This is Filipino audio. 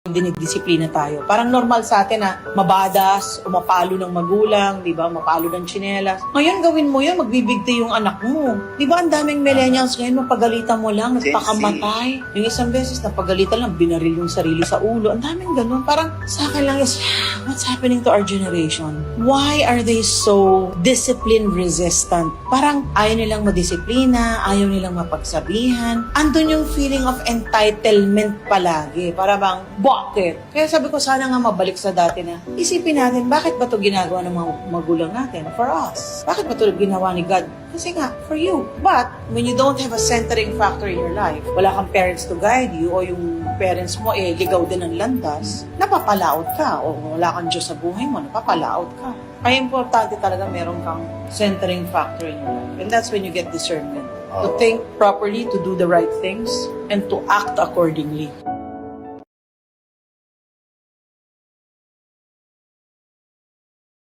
dinidisiplina tayo. Parang normal sa atin na mabadas, o mapalo ng magulang, di ba? Mapalo ng tsinelas. Ngayon, gawin mo yan, magbibigti yung anak mo. Di ba, ang daming millennials ngayon, mapagalitan mo lang, nagpakamatay. Yung isang beses, napagalitan lang, binaril yung sarili sa ulo. Ang daming ganun. Parang sa akin lang is, what's happening to our generation? Why are they so discipline resistant? Parang ayaw nilang madisiplina, ayaw nilang mapagsabihan. Andun yung feeling of entitlement palagi. Para bang, bakit? Kaya sabi ko, sana nga mabalik sa dati na isipin natin, bakit ba ito ginagawa ng mga magulang natin? For us. Bakit ba ito ginawa ni God? Kasi nga, for you. But, when you don't have a centering factor in your life, wala kang parents to guide you, o yung parents mo, ligaw din ng landas, napapalaot ka, o wala kang Diyos sa buhay mo, napapalaot ka. Kaya importante talaga meron kang centering factor in your life. And that's when you get discernment. To think properly, to do the right things, and to act accordingly.